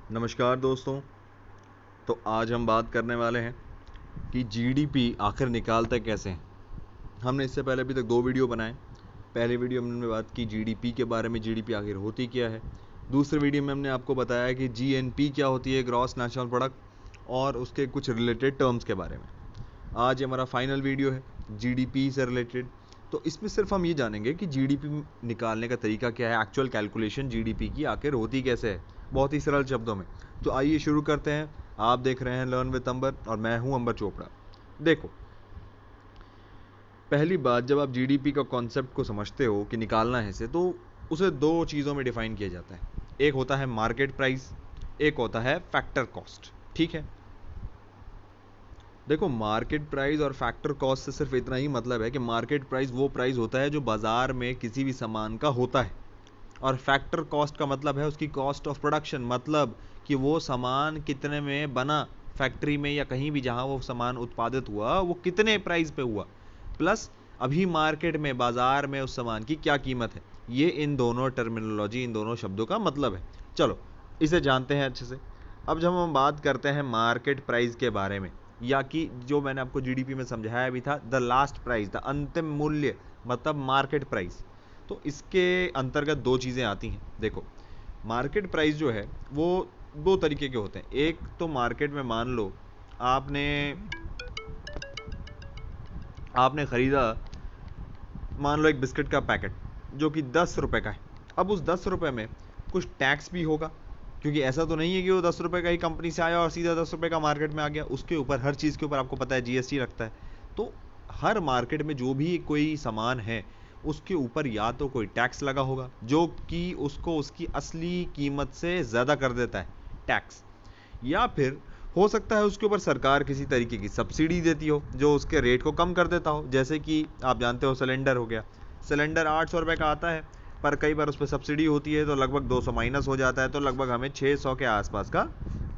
नमस्कार दोस्तों। तो आज हम बात करने वाले हैं कि जीडीपी आखिर निकालते कैसे हैं। हमने इससे पहले अभी तक 2 वीडियो बनाए। पहले वीडियो में हमने बात की जीडीपी के बारे में, जीडीपी आखिर होती क्या है। दूसरे वीडियो में हमने आपको बताया कि जीएनपी क्या होती है, ग्रॉस नेशनल प्रोडक्ट, और उसके कुछ रिलेटेड टर्म्स के बारे में। आज ये हमारा फाइनल वीडियो है जीडीपी से रिलेटेड। तो इसमें सिर्फ हम ये जानेंगे कि जीडीपी निकालने का तरीका क्या है, एक्चुअल कैलकुलेशन जीडीपी की आखिर होती कैसे है, बहुत ही सरल शब्दों में। तो आइए शुरू करते हैं। आप देख रहे हैं लर्न विद अंबर और मैं हूं अंबर चोपड़ा। देखो, पहली बात, जब आप जीडीपी का कॉन्सेप्ट को समझते हो कि निकालना है इसे, तो उसे 2 चीज़ों में डिफाइन किया जाता है। एक होता है मार्केट प्राइस, एक होता है फैक्टर कॉस्ट। ठीक है, देखो, मार्केट प्राइस और फैक्टर कॉस्ट से सिर्फ इतना ही मतलब है कि मार्केट प्राइस वो प्राइस होता है जो बाजार में किसी भी सामान का होता है, और फैक्टर कॉस्ट का मतलब है उसकी कॉस्ट ऑफ प्रोडक्शन, मतलब कि वो सामान कितने में बना, फैक्ट्री में या कहीं भी जहां वो सामान उत्पादित हुआ वो कितने प्राइस पे हुआ, प्लस अभी मार्केट में, बाजार में उस सामान की क्या कीमत है। ये इन दोनों टर्मिनोलॉजी, इन दोनों शब्दों का मतलब है। चलो इसे जानते हैं अच्छे से। अब जब हम बात करते हैं मार्केट प्राइस के बारे में, या कि जो मैंने आपको जीडीपी में समझाया भी था, द लास्ट प्राइस, द अंतिम मूल्य, मतलब मार्केट प्राइस। तो इसके अंतर्गत 2 चीज़ें आती हैं। देखो, मार्केट प्राइस जो है वो 2 तरीके के होते हैं। एक तो मार्केट में, मान लो आपने आपने ख़रीदा, मान लो एक बिस्किट का पैकेट जो कि 10 रुपए का है। अब उस 10 रुपए में कुछ टैक्स भी होगा, क्योंकि ऐसा तो नहीं है कि वो 10 रुपए का ही कंपनी से आया और सीधा 10 रुपए का मार्केट में आ गया। उसके ऊपर, हर चीज़ के ऊपर आपको पता है जीएसटी लगता है। तो हर मार्केट में जो भी कोई सामान है उसके ऊपर या तो कोई टैक्स लगा होगा जो कि उसको उसकी असली कीमत से ज़्यादा कर देता है, टैक्स। या फिर हो सकता है उसके ऊपर सरकार किसी तरीके की सब्सिडी देती हो जो उसके रेट को कम कर देता हो। जैसे कि आप जानते हो, सिलेंडर हो गया, सिलेंडर 800 रुपये का आता है, पर कई बार उस पर सब्सिडी होती है तो लगभग 200 माइनस हो जाता है, तो लगभग हमें 600 के आसपास का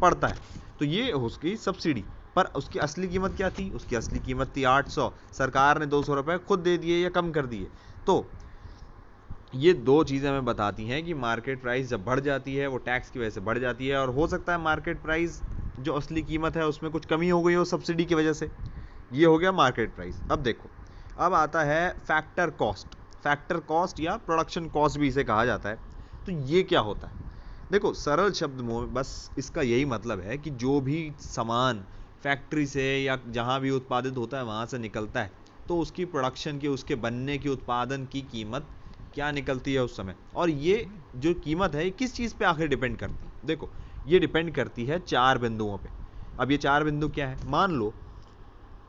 पड़ता है। तो ये उसकी सब्सिडी, पर उसकी असली कीमत क्या थी? उसकी असली कीमत थी 800, सरकार ने 200 रुपये खुद दे दिए या कम कर दिए। तो ये 2 चीज़ें हमें बताती हैं कि मार्केट प्राइस जब बढ़ जाती है वो टैक्स की वजह से बढ़ जाती है, और हो सकता है मार्केट प्राइस जो असली कीमत है उसमें कुछ कमी हो गई हो सब्सिडी की वजह से। ये हो गया मार्केट प्राइस। अब देखो, अब आता है फैक्टर कॉस्ट। फैक्टर कॉस्ट या प्रोडक्शन कॉस्ट भी इसे कहा जाता है। तो ये क्या होता है? देखो, सरल शब्द में बस इसका यही मतलब है कि जो भी सामान फैक्ट्री से या जहाँ भी उत्पादित होता है वहाँ से निकलता है, तो उसकी प्रोडक्शन की, उसके बनने की, उत्पादन की कीमत क्या निकलती है उस समय। और ये जो कीमत है ये किस चीज़ पे आखिर डिपेंड करती है? देखो, ये डिपेंड करती है 4 बिंदुओं पे। अब ये 4 बिंदु क्या है?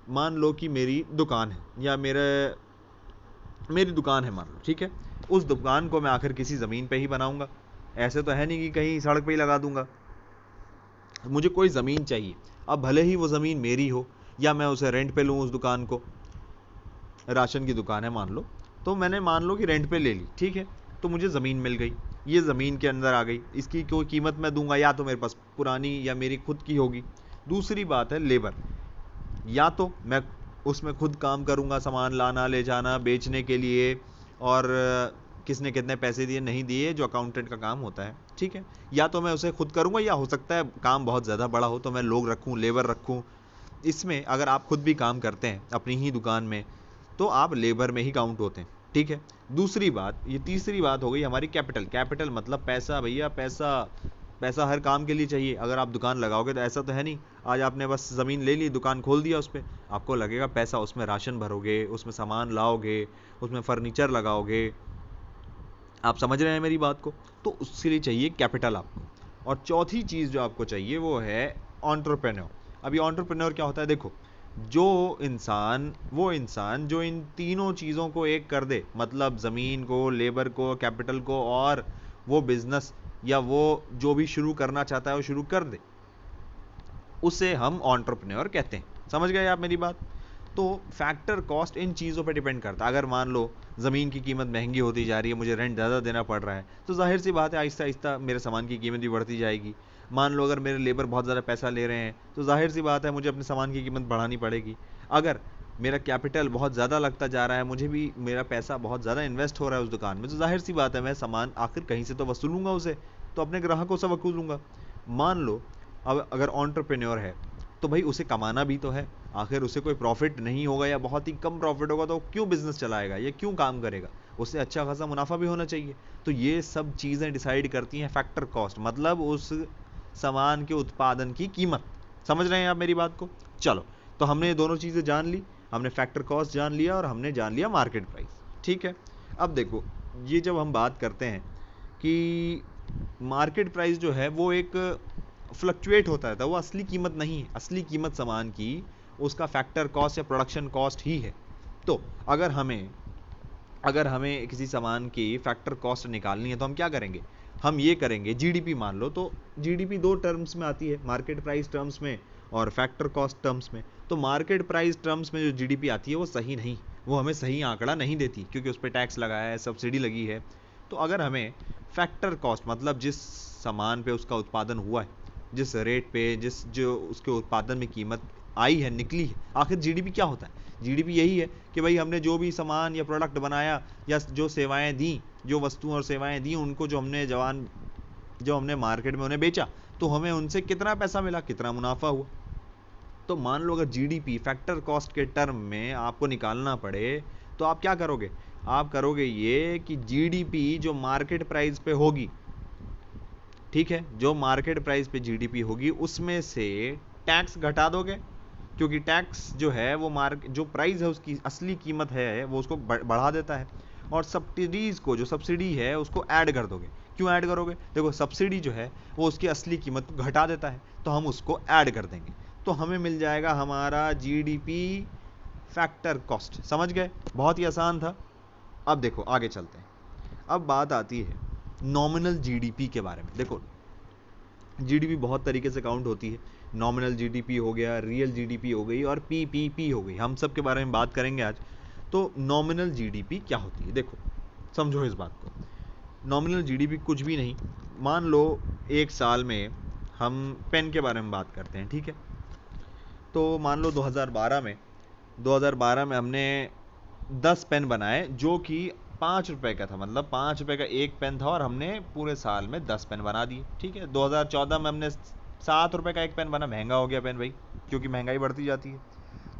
मान लो कि मेरी दुकान है, या मेरी दुकान है, मान लो, ठीक है। उस दुकान को मैं आखिर किसी ज़मीन पे ही बनाऊंगा। ऐसे तो है नहीं कि कहीं सड़क पे ही लगा दूंगा। मुझे कोई ज़मीन चाहिए। अब भले ही वो ज़मीन मेरी हो या मैं उसे रेंट पे लूँ, उस दुकान को, राशन की दुकान है मान लो, तो मैंने मान लो कि रेंट पे ले ली, ठीक है। तो मुझे ज़मीन मिल गई, ये ज़मीन के अंदर आ गई, इसकी कोई कीमत मैं दूंगा या तो मेरे पास पुरानी या मेरी खुद की होगी। दूसरी बात है लेबर, या तो मैं उसमें खुद काम करूंगा, सामान लाना, ले जाना, बेचने के लिए, और किसने कितने पैसे दिए नहीं दिए जो अकाउंटेंट का काम होता है, ठीक है। या तो मैं उसे खुद करूंगा, या हो सकता है काम बहुत ज़्यादा बड़ा हो तो मैं लोग रखूं, लेबर रखूं। इसमें अगर आप खुद भी काम करते हैं अपनी ही दुकान में तो आप लेबर में ही काउंट होते हैं, ठीक है। दूसरी बात, ये तीसरी बात हो गई हमारी कैपिटल। कैपिटल मतलब पैसा, भैया पैसा। पैसा हर काम के लिए चाहिए। अगर आप दुकान लगाओगे तो ऐसा तो है नहीं आज आपने बस ज़मीन ले ली, दुकान खोल दिया, उस पर आपको लगेगा पैसा, उसमें राशन भरोगे, उसमें सामान लाओगे, उसमें फर्नीचर लगाओगे। आप समझ रहे हैं मेरी बात को? तो उसके लिए चाहिए कैपिटल आपको। और चौथी चीज़ जो आपको चाहिए वो है एंटरप्रेन्योर। अभी एंटरप्रेन्योर क्या होता है? देखो, वो इंसान जो इन तीनों चीज़ों को एक कर दे, मतलब ज़मीन को, लेबर को, कैपिटल को, और वो बिजनेस या वो जो भी शुरू करना चाहता है वो शुरू कर दे, उसे हम एंटरप्रेन्योर कहते हैं। समझ गए आप मेरी बात? तो फैक्टर कॉस्ट इन चीज़ों पे डिपेंड करता है। अगर मान लो ज़मीन की कीमत महंगी होती जा रही है, मुझे रेंट ज़्यादा देना पड़ रहा है, तो जाहिर सी बात है आहिस्ता आहिस्ता मेरे सामान की कीमत भी बढ़ती जाएगी। मान लो अगर मेरे लेबर बहुत ज़्यादा पैसा ले रहे हैं तो जाहिर सी बात है मुझे अपने सामान की कीमत बढ़ानी पड़ेगी। अगर मेरा कैपिटल बहुत ज़्यादा लगता जा रहा है, मुझे भी मेरा पैसा बहुत ज़्यादा इन्वेस्ट हो रहा है उस दुकान में, तो जाहिर सी बात है मैं सामान आखिर कहीं से तो वसूलूंगा उसे, तो अपने ग्राहकों से वसूलूंगा। मान लो अब अगर एंटरप्रेन्योर है तो भाई उसे कमाना भी तो है, आखिर उसे कोई प्रॉफिट नहीं होगा या बहुत ही कम प्रॉफिट होगा तो क्यों बिजनेस चलाएगा या क्यों काम करेगा, उससे अच्छा खासा मुनाफा भी होना चाहिए। तो ये सब चीज़ें डिसाइड करती हैं फैक्टर कॉस्ट, मतलब उस सामान के उत्पादन की कीमत। समझ रहे हैं आप मेरी बात को? चलो, तो हमने ये दोनों चीज़ें जान ली, हमने फैक्टर कॉस्ट जान लिया और हमने जान लिया मार्केट प्राइस। ठीक है, अब देखो, ये जब हम बात करते हैं कि मार्केट प्राइस जो है वो एक फ्लक्चुएट होता रहता है, वो असली कीमत नहीं है। असली कीमत सामान की उसका फैक्टर कॉस्ट या प्रोडक्शन कॉस्ट ही है। तो अगर हमें किसी सामान की फैक्टर कॉस्ट निकालनी है तो हम क्या करेंगे, हम ये करेंगे, जीडीपी मान लो, तो जीडीपी दो टर्म्स में आती है, मार्केट प्राइस टर्म्स में और फैक्टर कॉस्ट टर्म्स में। तो मार्केट प्राइस टर्म्स में जो जीडीपी आती है वो सही नहीं, वो हमें सही आंकड़ा नहीं देती, क्योंकि उस पर टैक्स लगाया है, सब्सिडी लगी है। तो अगर हमें फैक्टर कॉस्ट, मतलब जिस सामान पे उसका उत्पादन हुआ है, जिस रेट पे, जो उसके उत्पादन में कीमत आई है, निकली है, आखिर जीडीपी क्या होता है? जीडीपी यही है कि भाई हमने जो भी सामान या प्रोडक्ट बनाया या जो सेवाएं दी, जो वस्तुएं और सेवाएं दी, उनको जो हमने मार्केट में उन्हें बेचा, तो हमें उनसे कितना पैसा मिला, कितना मुनाफा हुआ। तो मान लो अगर जीडीपी फैक्टर कॉस्ट के टर्म में आपको निकालना पड़े तो आप क्या करोगे, आप करोगे ये कि जीडीपी जो मार्केट प्राइस पे होगी, ठीक है, जो मार्केट प्राइस पे जीडीपी होगी उसमें से टैक्स घटा दोगे, क्योंकि टैक्स जो है वो जो प्राइस है उसकी असली कीमत है वो उसको बढ़ा देता है। और सब्सिडीज को, जो सब्सिडी है उसको ऐड कर दोगे। क्यों ऐड करोगे? देखो, सब्सिडी जो है वो उसकी असली कीमत को घटा देता है, तो हम उसको ऐड कर देंगे, तो हमें मिल जाएगा हमारा जीडीपी फैक्टर कॉस्ट। समझ गए? बहुत ही आसान था। अब देखो आगे चलते हैं। अब बात आती है नॉमिनल जीडीपी के बारे में। देखो, जीडीपी बहुत तरीके से काउंट होती है, नॉमिनल जीडीपी हो गया, रियल जीडीपी हो गई और पीपीपी हो गई, हम सब के बारे में बात करेंगे आज। तो नॉमिनल जीडीपी क्या होती है, देखो समझो इस बात को। नॉमिनल जीडीपी कुछ भी नहीं, मान लो एक साल में हम पेन के बारे में बात करते हैं, ठीक है। तो मान लो 2012 में हमने 10 पेन बनाए जो कि 5 रुपए का था, मतलब 5 रुपए का एक पेन था और हमने पूरे साल में 10 पेन बना दिए, ठीक है। 2014 में हमने 7 रुपए का एक पेन बना, महंगा हो गया पेन भाई, क्योंकि महंगाई बढ़ती जाती है।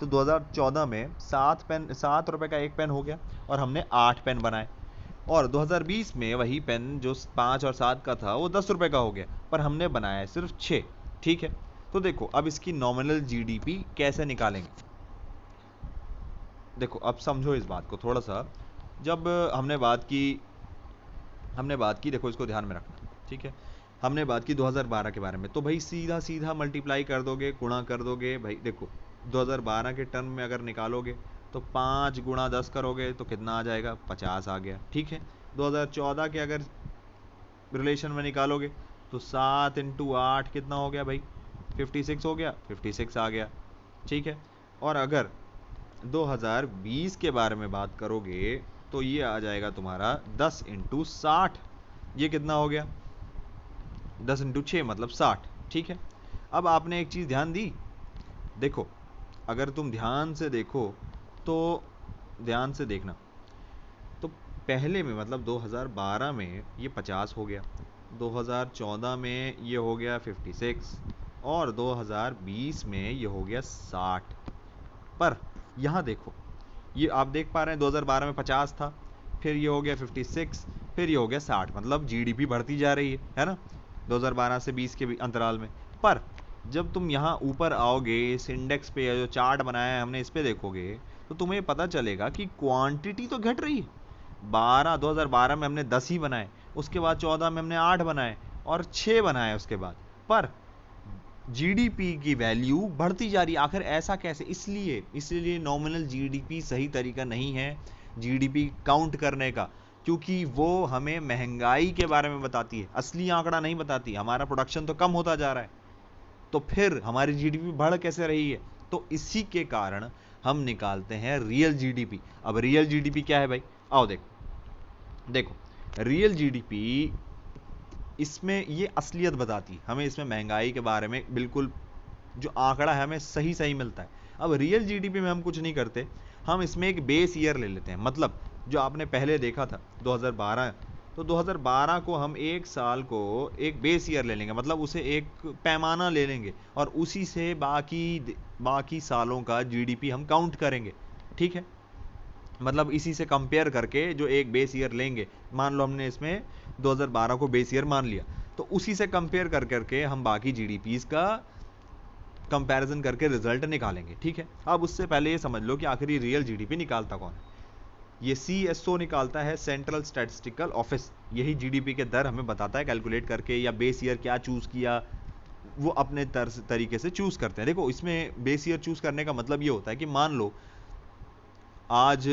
तो 2014 में 7 रुपए का एक पेन हो गया और हमने 8 पेन बनाए। और 2020 में वही पेन जो 5 और 7 का था वो 10 रुपए का हो गया, पर हमने बनाया सिर्फ 6, ठीक है। तो देखो अब इसकी नॉमिनल जीडीपी कैसे निकालेंगे। देखो अब समझो इस बात को थोड़ा सा। जब हमने बात की, देखो इसको ध्यान में रखना, ठीक है। हमने बात की 2012 के बारे में, तो भाई सीधा सीधा मल्टीप्लाई कर दोगे, गुणा कर दोगे भाई। देखो 2012 के टर्म में अगर निकालोगे तो 5 गुणा 10 करोगे तो कितना आ जाएगा, 50 आ गया, ठीक है। 2014 के अगर रिलेशन में निकालोगे तो 7 इंटू 8 कितना हो गया भाई, 56 हो गया, 56 आ गया, ठीक है। और अगर 2020 के बारे में बात करोगे तो ये आ जाएगा तुम्हारा 10 इंटू 60, ये कितना हो गया, 10 इंटू 6 मतलब 60, ठीक है। अब आपने एक चीज़ ध्यान दी, देखो अगर तुम ध्यान से देखो तो ध्यान से देखना, तो पहले में मतलब 2012 में ये 50 हो गया, 2014 में ये हो गया 56 और 2020 में ये हो गया 60। पर यहाँ देखो, ये आप देख पा रहे हैं 2012 में 50 था, फिर ये हो गया 56, फिर ये हो गया 60, मतलब जीडीपी बढ़ती जा रही है ना 2012 से 20 के अंतराल में। पर जब तुम यहाँ ऊपर आओगे इस इंडेक्स पे, या जो चार्ट बनाया है हमने इस पे देखोगे तो तुम्हें पता चलेगा कि क्वांटिटी तो घट रही है। 2012 में हमने 10 ही बनाए, उसके बाद 14 में हमने 8 बनाए और 6 बनाए उसके बाद, पर जीडीपी की वैल्यू बढ़ती जा रही है। आखिर ऐसा कैसे? इसलिए नॉमिनल जीडीपी सही तरीका नहीं है जीडीपी काउंट करने का, क्योंकि वो हमें महंगाई के बारे में बताती है, असली आंकड़ा नहीं बताती। हमारा प्रोडक्शन तो कम होता जा रहा है, तो फिर हमारी जीडीपी बढ़ कैसे रही है? तो इसी के कारण हम निकालते हैं रियल जीडीपी। अब रियल जीडीपी क्या है भाई, आओ देखो रियल जीडीपी, इसमें ये असलियत बताती है हमें, इसमें महंगाई के बारे में बिल्कुल जो आंकड़ा है हमें सही सही मिलता है। अब रियल जीडीपी में हम कुछ नहीं करते, हम इसमें एक बेस ईयर ले लेते हैं, मतलब जो आपने पहले देखा था 2012 तो 2012 को हम एक साल को एक बेस ईयर ले लेंगे, मतलब उसे एक पैमाना ले लेंगे और उसी से बाकी सालों का जीडीपी हम काउंट करेंगे, ठीक है। मतलब इसी से कंपेयर करके जो एक बेस ईयर लेंगे, मान लो हमने इसमें 2012 को बेस ईयर मान लिया, तो उसी से कंपेयर कर करके हम बाकी जीडीपीज का कंपैरिजन करके रिजल्ट निकालेंगे, ठीक है। अब उससे पहले ये समझ लो कि आखिर ये रियल जीडीपी निकालता कौन है। ये CSO निकालता है, सेंट्रल स्टैटिस्टिकल ऑफिस। यही जीडीपी के दर हमें बताता है कैलकुलेट करके, या बेस ईयर क्या चूज किया वो अपने तरीके से चूज करते हैं। देखो इसमें बेस ईयर चूज करने का मतलब ये होता है कि मान लो आज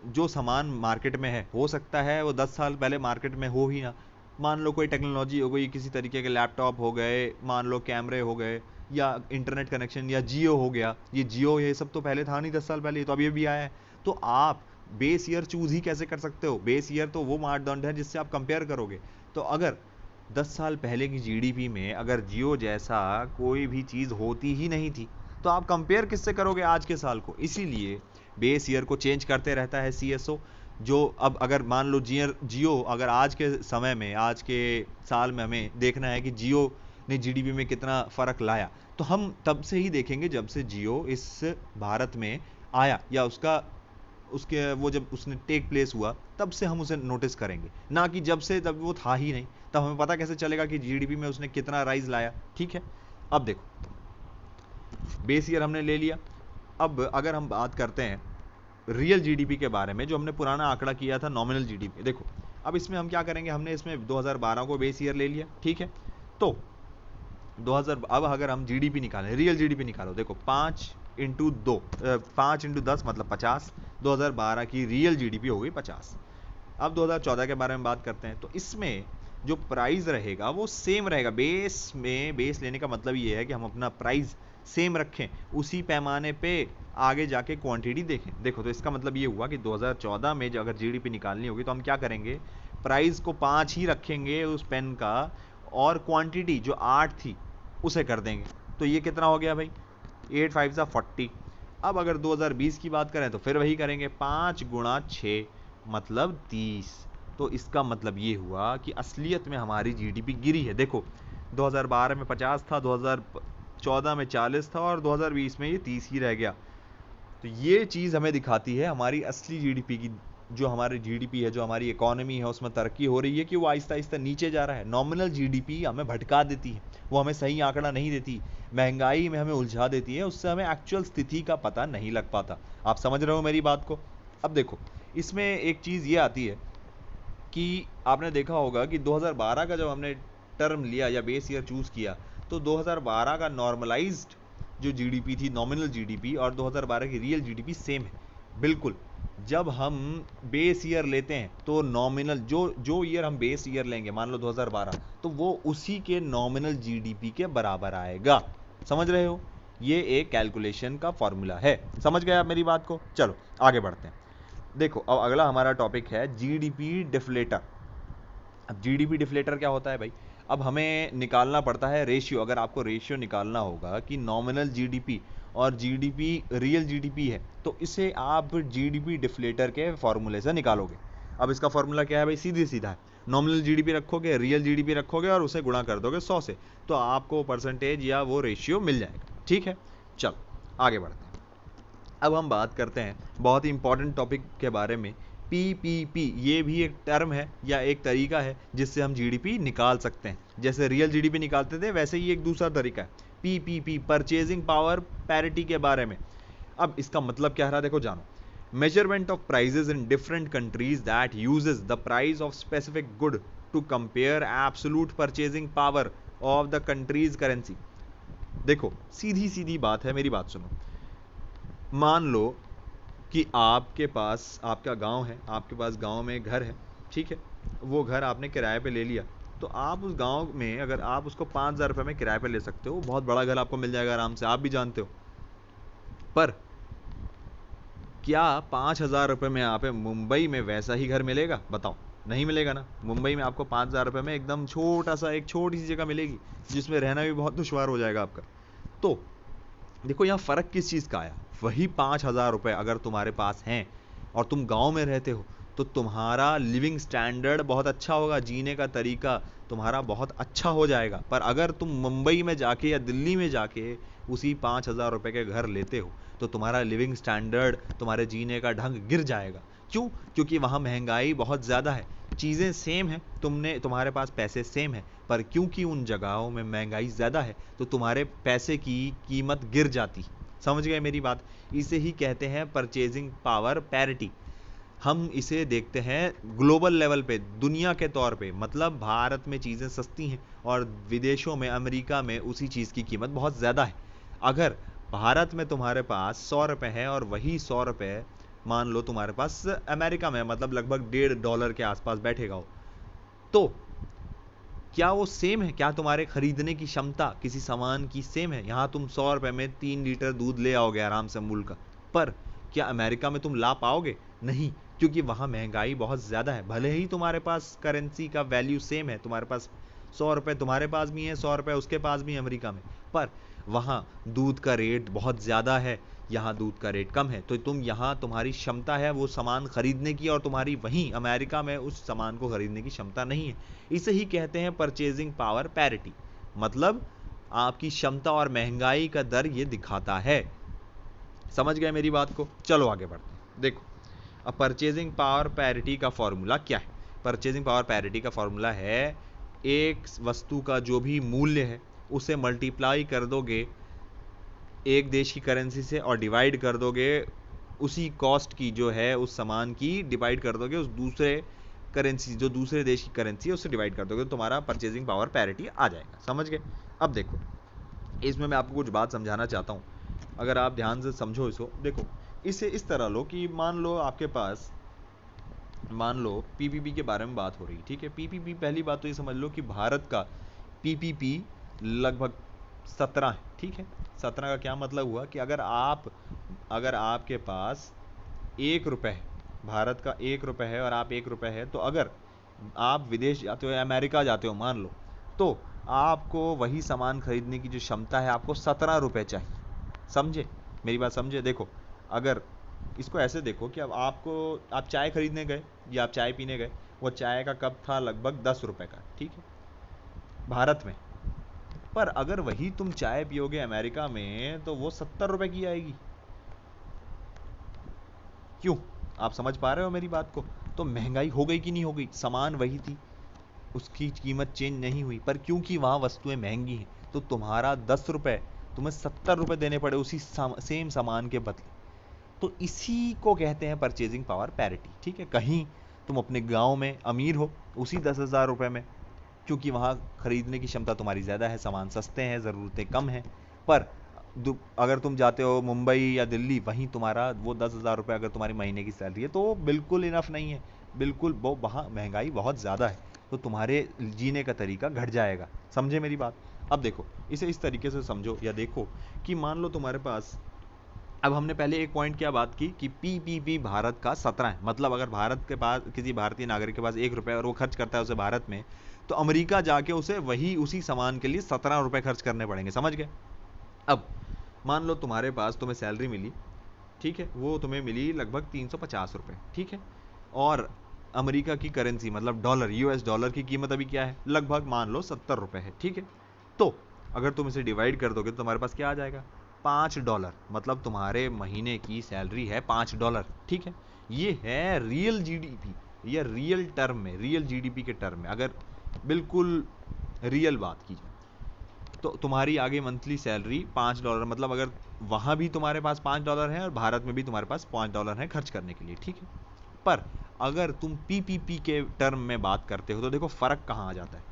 जो सामान मार्केट में है, हो सकता है वो 10 साल पहले मार्केट में हो ही ना। मान लो कोई टेक्नोलॉजी हो गई, किसी तरीके के लैपटॉप हो गए, मान लो कैमरे हो गए, या इंटरनेट कनेक्शन, या जियो हो गया। ये सब तो पहले था नहीं 10 साल पहले, तो अभी भी आया है। तो आप बेस ईयर चूज ही कैसे कर सकते हो? बेस ईयर तो वो मापदंड है जिससे आप कंपेयर करोगे। तो अगर 10 साल पहले की जीडीपी में अगर जियो जैसा कोई भी चीज होती ही नहीं थी, तो आप कंपेयर किससे करोगे आज के साल को? इसीलिए बेस ईयर को चेंज करते रहता है CSO। जो अब अगर मान लो जियो अगर आज के समय में, आज के साल में हमें देखना है कि जियो ने जीडीपी में कितना फर्क लाया, तो हम तब से ही देखेंगे जब से जियो इस भारत में आया, या उसके वो जब उसने टेक प्लेस हुआ तब से हम उसे नोटिस करेंगे, ना कि जब वो था ही नहीं। तब हमें पता कैसे चलेगा कि जीडीपी में उसने कितना राइज लाया, ठीक है। अब देखो बेस ईयर हमने ले लिया। अब अगर हम बात करते हैं रियल जीडीपी के बारे में, जो हमने पुराना आंकड़ा किया था नॉमिनल जीडीपी, देखो अब इसमें हम क्या करेंगे, हमने इसमें 2012 को बेस ईयर ले लिया, ठीक है। तो 2000 अब अगर हम जीडीपी निकालें, रियल जीडीपी निकालो, देखो 5 इंटू 10 मतलब 50। 2012 की रियल जीडीपी हो गई 50। अब 2014 के बारे में बात करते हैं, तो इसमें जो प्राइस रहेगा वो सेम रहेगा। बेस लेने का मतलब ये है कि हम अपना प्राइस सेम रखें, उसी पैमाने पे आगे जाके क्वांटिटी देखें। देखो तो इसका मतलब ये हुआ कि 2014 में जो अगर जीडीपी निकालनी होगी तो हम क्या करेंगे, प्राइस को 5 ही रखेंगे उस पेन का, और क्वांटिटी जो 8 थी उसे कर देंगे। तो ये कितना हो गया भाई, 8 5 40। अब अगर 2020 की बात करें तो फिर वही करेंगे, 5 गुणा 6 मतलब 30। तो इसका मतलब ये हुआ कि असलियत में हमारी जीडीपी गिरी है। देखो 2012 में 50 था, 2014 में 40 था, और 2020 में ये 30 ही रह गया। तो ये चीज़ हमें दिखाती है हमारी असली जीडीपी की, जो हमारी जीडीपी है, जो हमारी इकोनॉमी है, उसमें तरक्की हो रही है कि वो आहिस्ता आहिस्ता नीचे जा रहा है। नॉमिनल जीडीपी हमें भटका देती है, वो हमें सही आंकड़ा नहीं देती, महंगाई में हमें उलझा देती है, उससे हमें एक्चुअल स्थिति का पता नहीं लग पाता। आप समझ रहे हो मेरी बात को? अब देखो इसमें एक चीज़ ये आती है कि आपने देखा होगा कि 2012 का जब हमने टर्म लिया या बेस ईयर चूज किया, तो 2012 का नॉर्मलाइज्ड जो जीडीपी थी, नॉमिनल जीडीपी, और 2012 की रियल जीडीपी सेम है बिल्कुल। जब हम बेस ईयर लेते हैं तो नॉमिनल जो ईयर हम बेस ईयर लेंगे, मान लो 2012, तो वो उसी के नॉमिनल जीडीपी के बराबर आएगा। समझ रहे हो? ये एक कैलकुलेशन का फॉर्मूला है। समझ गए आप मेरी बात को? चलो आगे बढ़ते हैं। देखो अब अगला हमारा टॉपिक है जीडीपी डिफ्लेटर। अब जीडीपी डिफ्लेटर क्या होता है भाई? अब हमें निकालना पड़ता है रेशियो। अगर आपको रेशियो निकालना होगा कि नॉमिनल जीडीपी और जीडीपी रियल जीडीपी है, तो इसे आप जीडीपी डिफ्लेटर के फॉर्मूले से निकालोगे। अब इसका फॉर्मूला क्या है भाई? सीधी सीधा है, नॉमिनल जीडीपी रखोगे, रियल जीडीपी रखोगे, और उसे गुणा कर दोगे 100 से, तो आपको परसेंटेज या वो रेशियो मिल जाएगा, ठीक है। चलो आगे बढ़ते हैं। अब हम बात करते हैं बहुत ही इंपॉर्टेंट टॉपिक के बारे में, पीपीपी। ये भी एक टर्म है या एक तरीका है जिससे हम जीडीपी निकाल सकते हैं। जैसे रियल जीडीपी निकालते थे, वैसे ही एक दूसरा तरीका है पीपीपी, परचेजिंग पावर पैरिटी के बारे में। अब इसका मतलब क्या रहा, देखो जानो। Measurement of prices in different countries that uses the price of specific good to compare absolute purchasing power of the country's currency. देखो सीधी सीधी बात है, मेरी बात सुनो। मान लो कि आपके पास, आपका गांव है, आपके पास गांव में घर है, ठीक है। वो घर आपने किराए पे ले लिया, तो आप उस गांव में अगर आप उसको 5,000 रुपये में किराए पे ले सकते हो, बहुत बड़ा घर आपको मिल जाएगा आराम से, आप भी जानते हो। पर क्या 5,000 रुपये में आप मुंबई में वैसा ही घर मिलेगा? बताओ, नहीं मिलेगा ना। मुंबई में आपको 5,000 रुपये में एकदम छोटा सा, एक छोटी सी जगह मिलेगी जिसमें रहना भी बहुत दुश्वार हो जाएगा आपका। तो देखो यहाँ फर्क किस चीज़ का आया। वही 5,000 रुपये अगर तुम्हारे पास हैं और तुम गांव में रहते हो, तो तुम्हारा लिविंग स्टैंडर्ड बहुत अच्छा होगा, जीने का तरीका तुम्हारा बहुत अच्छा हो जाएगा। पर अगर तुम मुंबई में जाके या दिल्ली में जाके उसी 5,000 रुपये के घर लेते हो तो तुम्हारा लिविंग स्टैंडर्ड, तुम्हारे जीने का ढंग गिर जाएगा। क्यों? क्योंकि वहाँ महंगाई बहुत ज़्यादा है। चीज़ें सेम हैं, तुम्हारे पास पैसे सेम है, पर क्योंकि उन जगहों में महंगाई ज़्यादा है तो तुम्हारे पैसे की कीमत गिर जाती। समझ गए मेरी बात? इसे ही कहते हैं परचेजिंग पावर पैरिटी। हम इसे देखते हैं ग्लोबल लेवल पे, दुनिया के तौर पे। मतलब भारत में चीज़ें सस्ती हैं और विदेशों में, अमेरिका में उसी चीज़ की कीमत बहुत ज़्यादा है। अगर भारत में तुम्हारे पास 100 रुपये है और वही 100 रुपये मान लो तुम्हारे पास अमेरिका में, मतलब लगभग $1.5 के आसपास बैठेगा हो, तो क्या वो सेम है? क्या तुम्हारे खरीदने की क्षमता किसी सामान की सेम है? यहाँ तुम 100 रुपये में 3 लीटर दूध ले आओगे आराम से अमूल का, पर क्या अमेरिका में तुम ला पाओगे? नहीं, क्योंकि वहाँ महंगाई बहुत ज़्यादा है। भले ही तुम्हारे पास करेंसी का वैल्यू सेम है, तुम्हारे पास 100 रुपये तुम्हारे पास भी है, 100 रुपये उसके पास भी है अमेरिका में, पर वहाँ दूध का रेट बहुत ज़्यादा है, यहाँ दूध का रेट कम है। तो तुम यहाँ तुम्हारी क्षमता है वो सामान खरीदने की और तुम्हारी वहीं अमेरिका में उस सामान को खरीदने की क्षमता नहीं है। इसे ही कहते हैं परचेजिंग पावर पैरिटी। मतलब आपकी क्षमता और महंगाई का दर ये दिखाता है। समझ गए मेरी बात को? चलो आगे बढ़ते हैं। देखो, अब परचेजिंग पावर पैरिटी का फॉर्मूला क्या है? परचेजिंग पावर पैरिटी का फॉर्मूला है, एक वस्तु का जो भी मूल्य है उसे मल्टीप्लाई कर दोगे एक देश की करेंसी से और डिवाइड कर दोगे उसी कॉस्ट की, जो है उस सामान की डिवाइड कर दोगे उस दूसरे करेंसी, जो दूसरे देश की करेंसी है उससे डिवाइड कर दोगे, तो तुम्हारा परचेजिंग पावर पैरिटी आ जाएगा। समझ गए? अब देखो, इसमें मैं आपको कुछ बात समझाना चाहता हूँ, अगर आप ध्यान से समझो इसको। देखो, इसे इस तरह लो कि मान लो आपके पास, मान लो पीपीपी के बारे में बात हो रही, ठीक है? पीपीपी, पहली बात तो ये समझ लो कि भारत का पीपीपी लगभग 17 है, ठीक है? 17 का क्या मतलब हुआ कि अगर आपके पास 1 रुपये है, भारत का 1 रुपये है और आप 1 रुपये है, तो अगर आप विदेश जाते हो, अमेरिका जाते हो मान लो, तो आपको वही सामान खरीदने की जो क्षमता है आपको 17 रुपये चाहिए। समझे मेरी बात? समझे? देखो, अगर इसको ऐसे देखो कि अब आप चाय खरीदने गए या आप चाय पीने गए, वो चाय का कप था लगभग 10 रुपये का, ठीक है, भारत में। पर अगर वही तुम चाय पियोगे अमेरिका में तो वो 70 रुपये की आएगी। क्यों? आप समझ पा रहे हो मेरी बात को? तो महंगाई हो गई कि नहीं हो गई? सामान वही थी, उसकी कीमत चेंज नहीं हुई, पर क्योंकि वहाँ वस्तुएं महंगी हैं तो तुम्हारा 10 रुपये तुम्हें 70 रुपये देने पड़े उसी सेम सामान के बदले। तो इसी को कहते हैं परचेजिंग पावर पैरिटी, ठीक है? कहीं तुम अपने गांव में अमीर हो उसी 10,000 रुपये में, क्योंकि वहाँ खरीदने की क्षमता तुम्हारी ज़्यादा है, सामान सस्ते हैं, ज़रूरतें कम हैं। पर अगर तुम जाते हो मुंबई या दिल्ली, वहीं तुम्हारा वो 10,000 रुपये अगर तुम्हारी महीने की सैलरी है तो वो बिल्कुल इनफ नहीं है, बिल्कुल वो वहाँ महंगाई बहुत ज़्यादा है, तो तुम्हारे जीने का तरीका घट जाएगा। समझे मेरी बात? अब देखो, इसे इस तरीके से समझो या देखो कि मान लो तुम्हारे पास, अब हमने पहले एक पॉइंट क्या बात की कि पीपीपी भारत का 17 है, मतलब अगर भारत के पास, किसी भारतीय नागरिक के पास 1 रुपये और वो खर्च करता है उसे भारत में, तो अमेरिका जाके उसे उसी सामान के लिए 17 रुपये खर्च करने पड़ेंगे। समझ गए? अब मान लो तुम्हारे पास, तुम्हें सैलरी मिली, ठीक है, वो तुम्हें मिली लगभग 350 रुपये, ठीक है, और अमेरिका की करेंसी मतलब डॉलर, यूएस डॉलर की कीमत अभी क्या है? लगभग मान लो 70 रुपये है, ठीक है? तो अगर तुम इसे डिवाइड कर दोगे तो तुम्हारे पास क्या आ जाएगा? $5, मतलब तुम्हारे महीने की सैलरी है $5, ठीक है? ये है रियल जीडीपी, या रियल टर्म में, रियल जीडीपी के टर्म में अगर बिल्कुल रियल बात की जाए तो तुम्हारी आगे मंथली सैलरी $5, मतलब अगर वहाँ भी तुम्हारे पास $5 है और भारत में भी तुम्हारे पास $5 है खर्च करने के लिए, ठीक है? पर अगर तुम पीपीपी के टर्म में बात करते हो तो देखो फ़र्क कहाँ आ जाता है।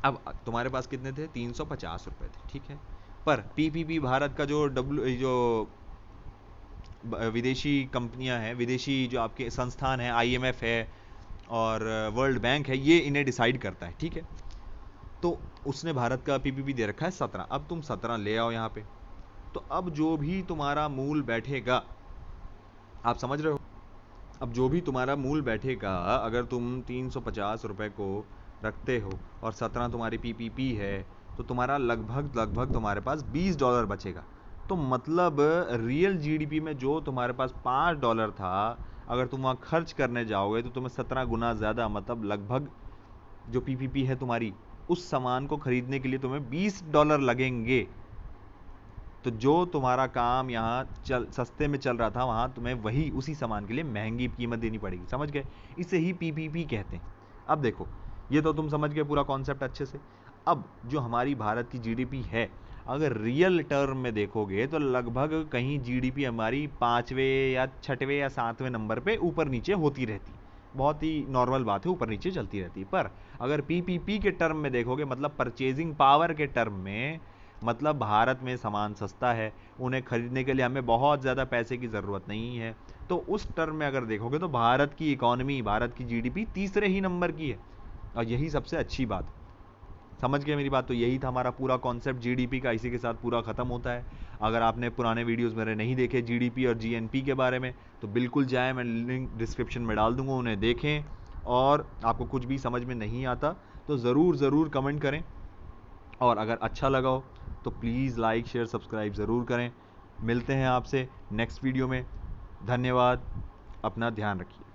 अब तुम्हारे पास कितने थे? 350 रुपये थे, ठीक है? पर पीपीपी भारत का जो विदेशी कंपनियां हैं, विदेशी जो आपके संस्थान हैं, आईएमएफ है और वर्ल्ड बैंक है, ये इन्हें डिसाइड करता है, ठीक है? तो उसने भारत का पीपीपी दे रखा है 17, अब तुम 17 ले आओ यहाँ पे, तो अब जो भी तुम्हारा मूल बैठेगा, आप समझ रहे हो? अब जो भी तुम्हारा मूल बैठेगा, अगर तुम 350 रुपये को रखते हो और 17 तुम्हारी पीपीपी है, तो तुम्हारा लगभग तुम्हारे पास $20 बचेगा। तो मतलब रियल जीडीपी में जो तुम्हारे पास $5 था, अगर तुम वहाँ खर्च करने जाओगे तो तुम्हें 17 गुना ज़्यादा, मतलब लगभग जो पीपीपी है तुम्हारी, उस सामान को खरीदने के लिए तुम्हें $20 लगेंगे। तो जो तुम्हारा काम यहाँ सस्ते में चल रहा था, वहाँ तुम्हें वही उसी सामान के लिए महंगी कीमत देनी पड़ेगी। समझ गए? इसे ही पीपीपी कहते हैं। अब देखो, ये तो तुम समझ गए पूरा कॉन्सेप्ट अच्छे से। अब जो हमारी भारत की जीडीपी है, अगर रियल टर्म में देखोगे तो लगभग कहीं जीडीपी हमारी 5वें या 6वें या 7वें नंबर पे ऊपर नीचे होती रहती, बहुत ही नॉर्मल बात है, ऊपर नीचे चलती रहती है। पर अगर पीपीपी के टर्म में देखोगे, मतलब परचेजिंग पावर के टर्म में, मतलब भारत में सामान सस्ता है, उन्हें खरीदने के लिए हमें बहुत ज़्यादा पैसे की ज़रूरत नहीं है, तो उस टर्म में अगर देखोगे तो भारत की इकोनॉमी, भारत की जीडीपी तीसरे ही नंबर की है, और यही सबसे अच्छी बात है। समझ गए मेरी बात? तो यही था हमारा पूरा कॉन्सेप्ट जीडीपी का, इसी के साथ पूरा ख़त्म होता है। अगर आपने पुराने वीडियोस मेरे नहीं देखे जीडीपी और जीएनपी के बारे में, तो बिल्कुल जाएं, मैं लिंक डिस्क्रिप्शन में डाल दूंगा, उन्हें देखें। और आपको कुछ भी समझ में नहीं आता तो ज़रूर कमेंट करें, और अगर अच्छा लगा हो तो प्लीज़ लाइक शेयर सब्सक्राइब ज़रूर करें। मिलते हैं आपसे नेक्स्ट वीडियो में। धन्यवाद, अपना ध्यान रखिए।